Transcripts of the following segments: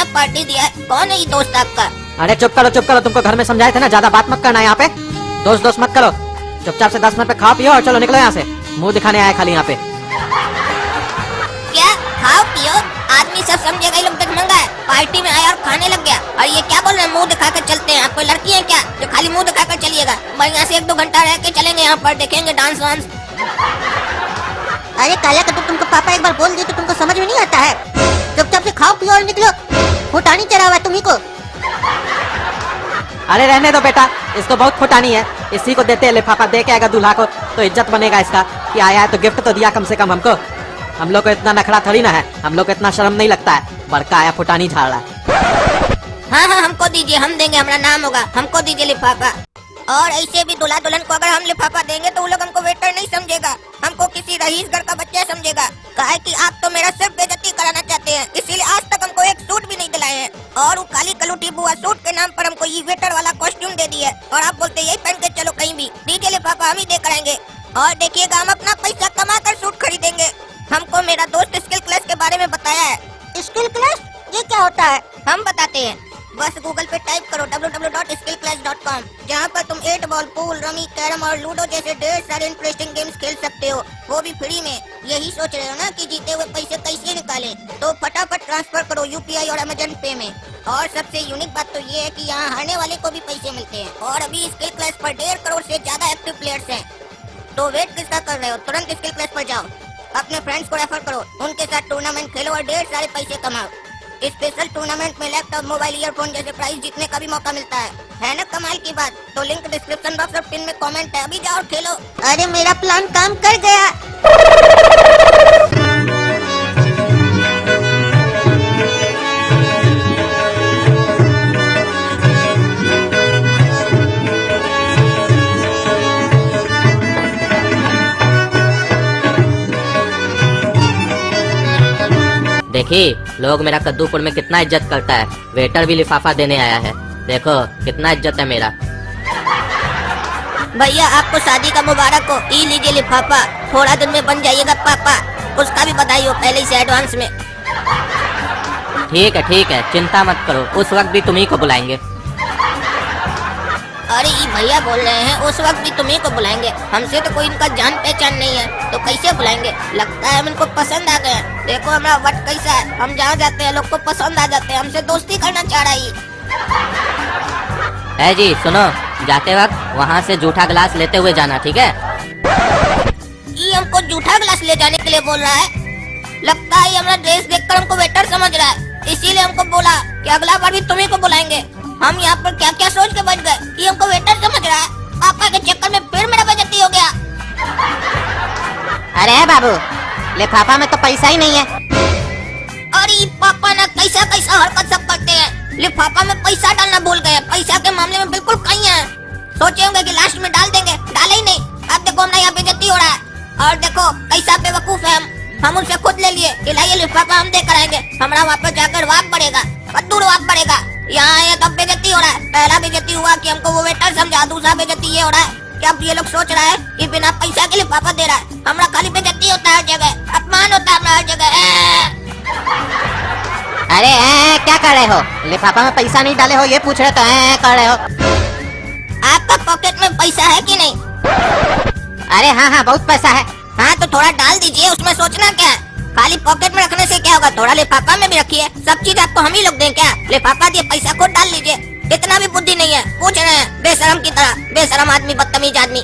यहाँ पार्टी दिया है। कौन है ये दोस्त आपका? अरे चुप करो, तुमको घर में समझाए थे ना, ज्यादा बात मत करना यहाँ पे। दोस्त मत करो, चुपचाप से 10 मिनट पे खाओ पियो और चलो निकलो यहाँ से। मुंह दिखाने आए खाली यहाँ पे। क्या खाओ पियो? आदमी सब समझेगा ये लोग डगमगा है। पार्टी में आया और खाने लग गया, और ये क्या बोल रहे हैं मुंह दिखाकर चलते हैं? आप कोई लड़की है क्या जो खाली मुंह दिखाकर चलिएगा? भाई यहाँ से 1-2 घंटा रह के चलेंगे, यहाँ पर देखेंगे डांस वांस। अरे काला कद्दू, तुमको पापा एक बार बोल दिए तो तुमको समझ में नहीं आता है? चुपचाप से खाओ पियो और निकलो। फुटानी चढ़ा हुआ है तुम्ही को। अरे रहने दो बेटा, इसको बहुत फुटानी है। इसी को देते हैं लिफाफा, दे के आएगा दूल्हा को तो इज्जत बनेगा इसका कि आया है तो गिफ्ट तो दिया कम से कम हमको। हम लोग को इतना नखरा थोड़ी ना है, हम लोग को इतना शर्म नहीं लगता है। बड़का आया फुटानी झाड़ रहा है। हाँ हमको दीजिए, हम देंगे, हमारा नाम होगा, हमको दीजिए लिफाफा। और ऐसे भी दूल्हा दुल्हन को अगर हम लिफाफा देंगे तो वो लोग हमको वेटर नहीं समझेगा, हमको किसी रईस घर का बच्चा समझेगा। काहे कि आप तो मेरा सिर्फ बेइज्जती कराना चाहते हैं, इसीलिए आज तक हमको एक सूट भी नहीं दिलाए हैं। और वो काली कलूटी बुआ सूट के नाम पर हमको ये वेटर वाला कॉस्ट्यूम दे दिया है, और आप बोलते यही पहन के चलो कहीं भी। दीजिए लिफाफा, हम ही दे कराएंगे। और देखिएगा हम अपना पैसा कमा कर सूट खरीदेंगे। हमको मेरा दोस्त स्किल क्लास के बारे में बताया है। स्किल क्लास ये क्या होता है? हम बताते हैं, बस गूगल पे टाइप करो www.skillclass.com, जहाँ पर तुम 8 बॉल, पूल, रमी, कैरम और लूडो जैसे ढेर सारे इंटरेस्टिंग गेम्स खेल सकते हो, वो भी फ्री में। यही सोच रहे हो ना कि जीते हुए पैसे कैसे निकालें? तो फटाफट ट्रांसफर करो यूपीआई और अमेजन पे में। और सबसे यूनिक बात तो ये है कि यहाँ हारने वाले को भी पैसे मिलते हैं। और अभी स्किल क्लास पर 1.5 करोड़ से ज्यादा एक्टिव प्लेयर्स हैं। तो वेट किसका कर रहे हो? तुरंत स्किल क्लास पर जाओ, अपने फ्रेंड्स को रेफर करो, उनके साथ टूर्नामेंट खेलो और ढेर सारे पैसे कमाओ। स्पेशल टूर्नामेंट में लैपटॉप, मोबाइल, ईयरफोन जैसे प्राइज जीतने का भी मौका मिलता है ना कमाल की बात? तो लिंक डिस्क्रिप्शन बॉक्स और पिन में कमेंट है, अभी जाओ और खेलो। अरे मेरा प्लान काम कर गया। देखिए लोग मेरा कद्दूपुर में कितना इज्जत करता है। वेटर भी लिफाफा देने आया है, देखो कितना इज्जत है मेरा। भैया आपको शादी का मुबारक हो, ई लीजिए लिफाफा। थोड़ा दिन में बन जाइएगा पापा, उसका भी बधाई हो पहले से एडवांस में। ठीक है, चिंता मत करो, उस वक्त भी तुम्ही को बुलाएंगे। अरे ये भैया बोल रहे हैं उस वक्त भी तुम्ही को बुलाएंगे? हमसे तो कोई इनका जान पहचान नहीं है, तो कैसे बुलाएंगे? लगता है हम इनको पसंद आ गए। देखो हमारा वट कैसा है, हम जहाँ जाते हैं लोग को पसंद आ जाते हैं, हमसे दोस्ती करना चाह रहा है जी। सुनो, जाते वक्त वहाँ से जूठा गिलास लेते हुए जाना, ठीक है? ये हमको जूठा गिलास ले जाने के लिए बोल रहा है। लगता है हमारा ड्रेस देखकर हमको वेटर समझ रहा है, इसीलिए हमको बोला कि अगला बार भी तुम्ही को बुलाएंगे। हम यहाँ पर क्या क्या सोच के बैठ गए, ये हमको वेटर समझ रहा है। पापा के चक्कर में फिर मेरा बेइज्जती हो गया। अरे बाबू, लिफाफा में तो पैसा ही नहीं है। अरे पापा ना कैसा कैसा हरकत सब करते हैं। लिफाफा में पैसा डालना भूल गए, पैसा के मामले में बिल्कुल कहीं है। सोचे होंगे कि लास्ट में डाल देंगे, डाले ही नहीं। अब देखो हमारा यहाँ बेइज्जती हो रहा है। और देखो कैसा बेवकूफ है हम उनसे खुद ले लिए कि लाइए लिफाफा हम दे कराएंगे। हमारा वहाँ पर जाकर वाप बढ़ेगा, दूर वाप बढ़ेगा। यहाँ आए तब बेइज्जती हो रहा है। पहला बेइज्जती हुआ कि हमको वो वेटर समझा, दूसरा बेइज्जती ये हो रहा है कि अब ये लोग सोच रहा है कि बिना पैसा के लिफाफा दे रहा है। हमारा खाली बेइज्जती होता है हर जगह, अपमान होता है हर जगह। अरे क्या कर रहे हो? लिफाफा में पैसा नहीं डाले हो ये पूछ रहे तो कर रहे हो? आपका पॉकेट में पैसा है कि नहीं? अरे हाँ बहुत पैसा है। हाँ तो थोड़ा डाल दीजिए, उसमें सोचना क्या है? खाली पॉकेट में रखने से क्या होगा, थोड़ा लिफाफा में भी रखिए। सब चीज आपको हम ही लोग दें क्या? लिफाफा दिए, पैसा खुद डाल लीजिए। इतना भी बुद्धि नहीं है, पूछ रहे हैं बेशरम की तरह। बेशरम आदमी, बदतमीज आदमी।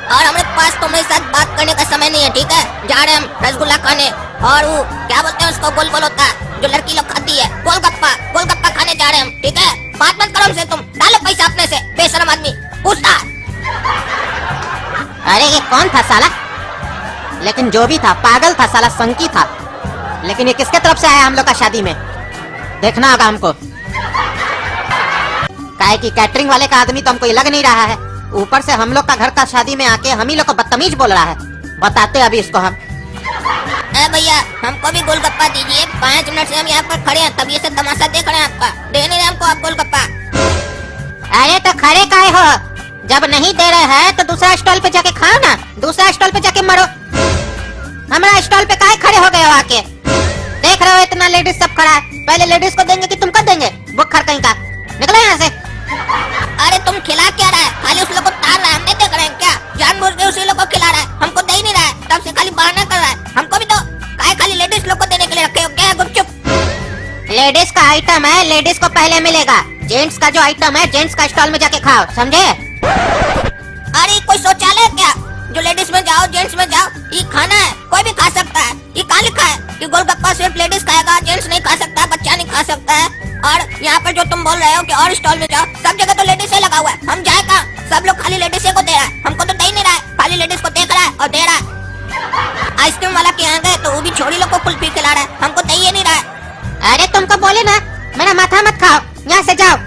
और हमारे पास तुम्हारे साथ बात करने का समय नहीं है, ठीक है? जा रहे हम रसगुल्ला खाने, और वो क्या बोलते हैं उसको, गोल गोल होता है जो लड़की लोग खाती है, गोलगप्पा खाने जा रहे हैं हम, ठीक है? बात मत करो हमसे, तुम डालो पैसा अपने से। बेशरम आदमी पूछता। अरे ये कौन था साला? लेकिन जो भी था पागल था साला, संकी था। लेकिन ये किसके तरफ से आया हम लोग का शादी में? देखना होगा हमको। काहे कि कैटरिंग वाले का आदमी तो हमको लग नहीं रहा है, ऊपर से हम लोग का घर का शादी में आके हम ही लोग को बदतमीज बोल रहा है। बताते अभी इसको हम। भैया हमको भी गोलगप्पा दीजिए, 5 मिनट से हम यहाँ पर खड़े हैं, तब ये सब तमाशा देख रहे हैं आपका। दे नहीं रहे हमको आप गोलगप्पा। अरे तो खड़े काहे हो? जब नहीं दे रहे हैं तो दूसरा स्टॉल पे जाके खाओ ना, दूसरा स्टॉल पे जाके मरो। हमारा स्टॉल पे काहे खड़े हो गए हो आके? देख देख रहे हो इतना लेडीज सब खड़ा है, पहले लेडीज को देंगे कि तुमको देंगे? बुक्खर कहीं का, निकलो यहाँ से। अरे तुम खिला क्या रहा है? खाली उस लोग को तार रहा है, हम नहीं देख रहे हैं क्या? जानबूझ के उसी लोग को खिला रहा है, हमको दे ही नहीं रहा है, तब से खाली बहाना कर रहा है। हमको भी तो काहे खाली लेडीज लोग को देने के लिए रखे हो क्या? गुपचुप। लेडीज का आइटम है, लेडीज को पहले मिलेगा। जेंट्स का जो आइटम है जेंट्स का स्टॉल में जाके खाओ, समझे? अरे कोई शौचालय है क्या जो लेडीज में जाओ जेंट्स में जाओ? ये खाना है, कोई भी खा सकता है। ये कहाँ लिखा है कि गोलगप्पा सिर्फ लेडीज खाएगा, जेंट्स नहीं खा सकता, बच्चा नहीं खा सकता है? और यहाँ पर जो तुम बोल रहे हो कि और स्टॉल में जाओ, सब जगह तो लेडीज ही लगा हुआ है, हम जाए कहाँ? सब लोग खाली लेडीज को दे रहा है, हमको तो दे ही नहीं रहा है, खाली लेडीज को देख रहा है और दे रहा है। आइसक्रीम वाला के यहाँ गए तो वो भी छोड़ी लोग को कुल्फी खिला रहा है, हमको दे ही नहीं रहा है। अरे तुमको बोले ना, मेरा माथा मत खाओ, यहाँ से जाओ।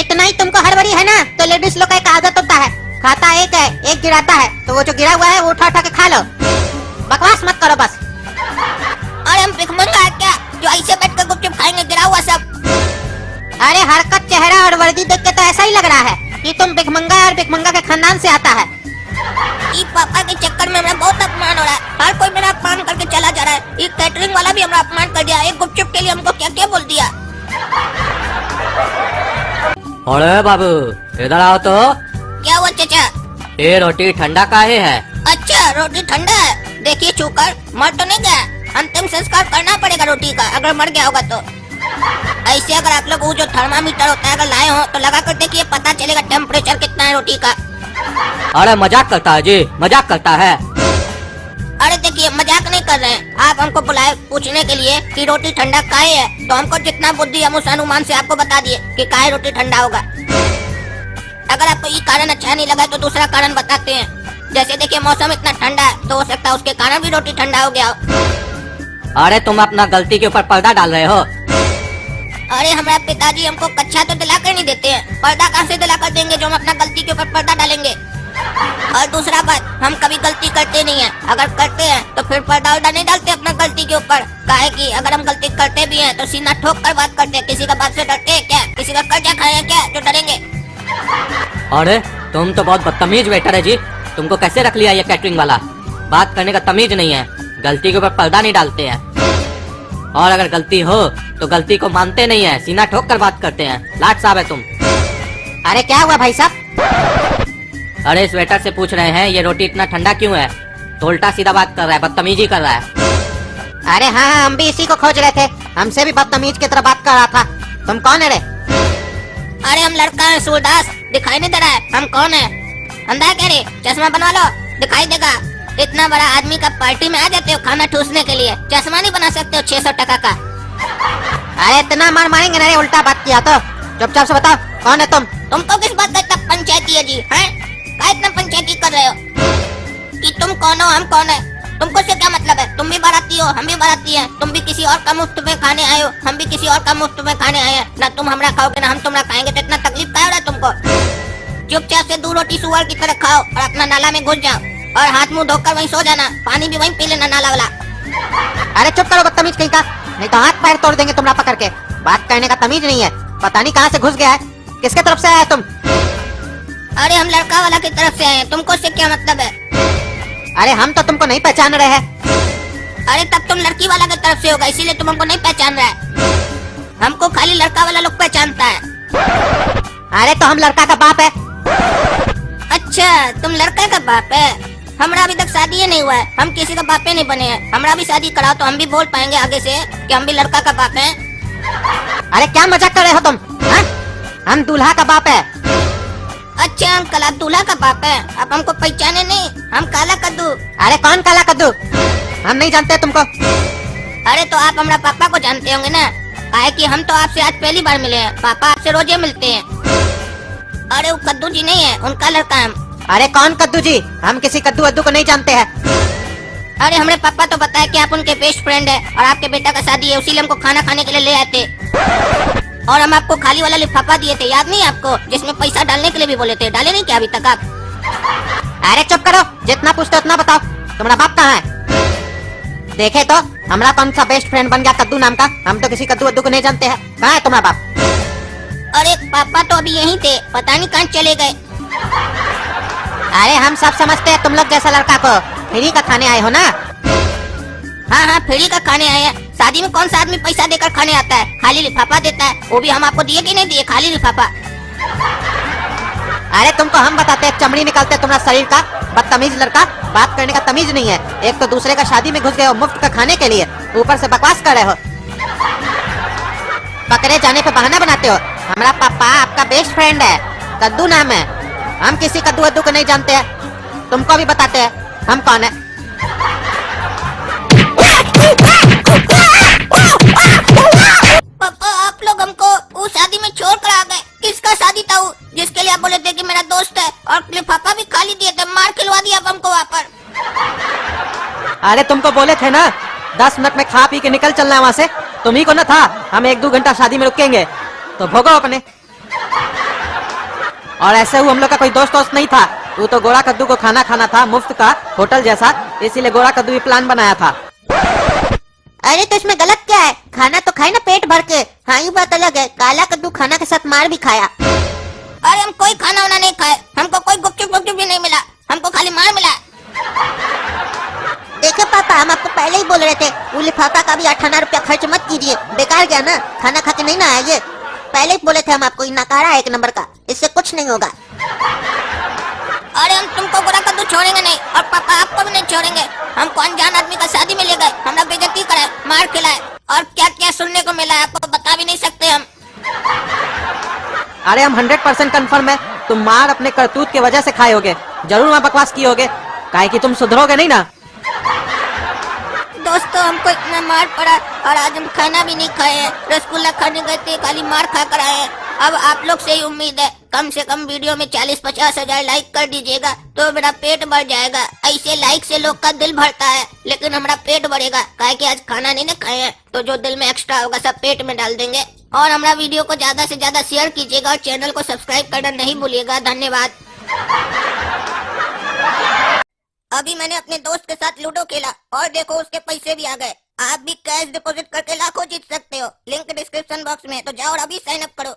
इतना ही तुमको हड़बड़ी है ना, तो लेडीज लोग का एक आदत होता है, खाता एक है, एक गिराता है, तो वो जो गिरा हुआ है वो उठा उठा के खा लो। बकवास मत करो बस। अरे हम भिखमंगा है क्या जो ऐसे बैठ कर गुपचुप खाएंगे गिरा हुआ सब? अरे हरकत, चेहरा और वर्दी देख के तो ऐसा ही लग रहा है कि तुम भिखमंगा और भिखमंगा के खानदान से आता है। ये पापा के चक्कर में मेरा बहुत अपमान हो रहा है, हर कोई मेरा अपमान करके चला जा रहा है। ये कैटरिंग वाला भी हमारा अपमान कर दिया, एक गुपचुप के लिए हमको क्या क्या बोल दिया। अरे बाबू इधर आओ तो। क्या हुआ चाचा? ये रोटी ठंडा काहे है? अच्छा रोटी ठंडा है, देखिए छूकर मर तो नहीं गया, अंतिम संस्कार करना पड़ेगा रोटी का अगर मर गया होगा तो। ऐसे अगर आप लोग वो जो थर्मामीटर होता है अगर लाए हो तो लगा कर देखिए, पता चलेगा टेम्परेचर कितना है रोटी का। अरे मजाक करता है जी, मजाक करता है। अरे देखिए मजाक नहीं कर रहे हैं, आप हमको बुलाए पूछने के लिए कि रोटी ठंडा काहे है, तो हमको जितना बुद्धि हम उस अनुमान से आपको बता दिए कि काहे रोटी ठंडा होगा। अगर आपको ये कारण अच्छा नहीं लगा तो दूसरा कारण बताते हैं। जैसे देखिए मौसम इतना ठंडा है तो हो सकता है उसके कारण भी रोटी ठंडा हो गया हो। अरे तुम अपना गलती के ऊपर पर्दा डाल रहे हो। अरे हमारे पिताजी हमको कच्छा तो दिला कर नहीं देते हैं, पर्दा कहाँ से दिला कर देंगे जो हम अपना गलती के ऊपर पर्दा डालेंगे? और दूसरा बात, हम कभी गलती करते नहीं है, अगर करते हैं तो फिर पर्दा उल्टा नहीं डालते अपना गलती के ऊपर। काहे कि अगर हम गलती करते भी हैं तो सीना ठोक कर बात करते हैं, किसी का बात से डरते हैं क्या? किसी का कर्जा खाए हैं क्या जो डरेंगे? अरे तुम तो बहुत बदतमीज वेटर है जी, तुमको कैसे रख लिया ये कैटरिंग वाला? बात करने का तमीज नहीं है, गलती के ऊपर पर्दा नहीं डालते हैं, और अगर गलती हो तो गलती को मानते नहीं है, सीना ठोक कर बात करते हैं। लाट साहब है तुम। अरे क्या हुआ भाई साहब? अरे इस वेटर से पूछ रहे हैं ये रोटी इतना ठंडा क्यों है, तो उल्टा सीधा बात कर रहा है, बदतमीजी कर रहा है। अरे हाँ, हम भी इसी को खोज रहे थे, हमसे भी बदतमीज की तरह बात कर रहा था। तुम कौन है रे? अरे हम लड़का है सूरदास, दिखाई नहीं दे रहा है हम कौन है? अंधा है क्या रे? चश्मा बनवा लो दिखाई देगा। इतना बड़ा आदमी का पार्टी में आ जाते हो खाना ठूसने के लिए, चश्मा नहीं बना सकते हो 600 टका का? अरे इतना मार मारेंगे ना रे, उल्टा बात किया तो। चुपचाप से बताओ कौन है तुम? तुमको किस बात का इतना पंचायती है जी? हैं? क्या इतना पंचायती कर रहे हो कि तुम कौन हो हम कौन है? तुमको से क्या मतलब है? तुम भी बाराती हो हम भी बाराती हैं, तुम भी किसी और का मुफ्त में खाने आए हो, हम भी किसी और का मुफ्त में खाने आए हैं। ना तुम हमरा खाओगे ना हम तुमरा खाएंगे, तो इतना तकलीफ क्या हो रहा है तुमको? चुपचाप से 2 रोटी सुअर की तरह खाओ और अपना नाला में घुस जाओ और हाथ मुंह धोकर वहीं सो जाना, पानी भी वहीं पी लेना नाला वाला। अरे चुप करो बदतमीज कहीं का, नहीं तो हाथ पैर तोड़ देंगे तुमरा पकड़ के। बात करने का तमीज नहीं है, पता नहीं कहाँ से घुस गया है। किसके तरफ से आया है तुम? अरे हम लड़का वाला की तरफ से आए हैं, तुमको से क्या मतलब है? अरे हम तो तुमको नहीं पहचान रहे हैं। अरे तब तुम लड़की वाला की तरफ से होगा, इसीलिए तुम हमको नहीं पहचान रहा है। हमको खाली लड़का वाला लोग पहचानता है। अरे तो हम लड़का का बाप है। अच्छा तुम लड़का का बाप है? हमारा अभी तक शादी ही नहीं हुआ है, हम किसी का बापे नहीं बने हैं। हमारा भी शादी कराओ तो हम भी बोल पाएंगे आगे से कि हम भी लड़का का बाप हैं। अरे क्या मजाक कर रहे हो तुम? हा? हम दूल्हा का बाप है। अच्छा अंकल आप दूल्हा का बाप है, आप हमको पहचाने नहीं, हम काला कद्दू। अरे कौन काला कद्दू? हम नहीं जानते तुमको। अरे तो आप हमारा पापा को जानते होंगे ना, काहे कि हम तो आपसे आज पहली बार मिले हैं, पापा आपसे रोजे मिलते हैं। अरे वो कद्दू जी नहीं है, उनका लड़का है हम। अरे कौन कद्दू जी? हम किसी कद्दू वद्दू को नहीं जानते हैं। अरे हमरे पापा तो बताया कि आप उनके बेस्ट फ्रेंड है और आपके बेटा का शादी है, उसीलिए हमको खाना खाने के लिए ले आए थे। और हम आपको खाली वाला लिफाफा दिए थे, याद नहीं आपको, जिसमें पैसा डालने के लिए भी बोले थे, डाले नहीं क्या अभी तक आप? अरे चुप करो, जितना पूछते उतना बताओ, तुम्हारा बाप कहाँ है? देखे तो हमारा कौन सा बेस्ट फ्रेंड बन गया कद्दू नाम का? हम तो किसी कद्दू वद्दू को नहीं जानते हैं। कहाँ है तुम्हारा बाप? अरे पापा तो अभी यहीं थे, पता नहीं कहाँ चले गए। अरे हम सब समझते हैं तुम लोग जैसा लड़का को फ्री का खाने आए हो ना। हाँ हाँ, फ्री का खाने आए हैं। शादी में कौन सा आदमी पैसा देकर खाने आता है? खाली लिफाफा देता है, वो भी हम आपको दिए कि नहीं दिए, खाली लिफाफा। अरे तुमको हम बताते हैं, चमड़ी निकालते हैं तुम्हारा शरीर का, बदतमीज लड़का। बात करने का तमीज नहीं है। एक तो दूसरे का शादी में घुस गए हो मुफ्त का खाने के लिए, ऊपर से बकवास कर रहे हो। पकड़े जाने पे बहाना बनाते हो। हमारा पापा आपका बेस्ट फ्रेंड है, कद्दू नाम है। हम किसी कद्दू वद्दू को नहीं जानते हैं। तुमको भी बताते हैं हम कौन है। पापा, आप लोग हमको उस शादी में छोड़ कर आ गए। किसका शादी था वो, जिसके लिए आप बोले थे कि मेरा दोस्त है, और लिफाफा भी खाली दिए थे? मार खिलवा दिया आप हमको वहाँ पर। अरे तुमको बोले थे ना 10 मिनट में खा पी के निकल चलना है वहाँ से। तुम्ही को ना था हम 1-2 घंटा शादी में रुकेंगे, तो भोगो अपने। और ऐसे हुआ हम लोग का कोई दोस्त वोस्त नहीं था। वो तो गोरा कद्दू को खाना खाना था मुफ्त का, होटल जैसा, इसीलिए गोरा कद्दू भी प्लान बनाया था। अरे तो इसमें गलत क्या है? खाना तो खाए ना पेट भर के। हाँ, ये बात अलग है, काला कद्दू खाना के साथ मार भी खाया। अरे हम कोई खाना वाना नहीं खाए, हमको कोई गुपचुप गुपचुप भी नहीं मिला, हमको खाली मार मिला। देखो पापा, हम आपको पहले ही बोल रहे थे वो लिफाफा का भी 8 आना रुपया खर्च मत कीजिए, बेकार गया ना, खाना खा के नहीं ना आइए। पहले ही बोले थे हम आपको, ये नकारा है 1 नंबर का, इससे कुछ नहीं होगा। अरे हम तुमको गोरा कद्दू छोड़ेंगे नहीं, और पापा आपको भी नहीं छोड़ेंगे। हमको अनजान आदमी का शादी में ले गए, हमरा बेइज्जती कराए, मार खिलाए, और क्या क्या सुनने को मिला है आपको बता भी नहीं सकते हम। अरे हम 100% कंफर्म है तुम मार अपने करतूत की वजह से खाए होगे। जरूर वहाँ बकवास किए होगे, काहे कि तुम सुधरोगे नहीं ना। दोस्तों, हमको इतना मार पड़ा और आज हम खाना भी नहीं खाए हैं। रसगुल्ला खाने गए थे, खाली मार खा कर आए हैं। अब आप लोग से ही उम्मीद है कम से कम वीडियो में 40-50 हजार लाइक कर दीजिएगा, तो मेरा पेट भर जाएगा। ऐसे लाइक से लोग का दिल भरता है, लेकिन हमारा पेट भरेगा, काहे कि आज खाना नहीं ना खाए हैं, तो जो दिल में एक्स्ट्रा होगा सब पेट में डाल देंगे। और हमारा वीडियो को ज्यादा से ज्यादा शेयर कीजिएगा और चैनल को सब्सक्राइब करना नहीं भूलिएगा। धन्यवाद। अभी मैंने अपने दोस्त के साथ लूडो खेला और देखो उसके पैसे भी आ गए। आप भी कैश डिपॉजिट करके लाखों जीत सकते हो। लिंक डिस्क्रिप्शन बॉक्स में, तो जाओ और अभी साइन अप करो।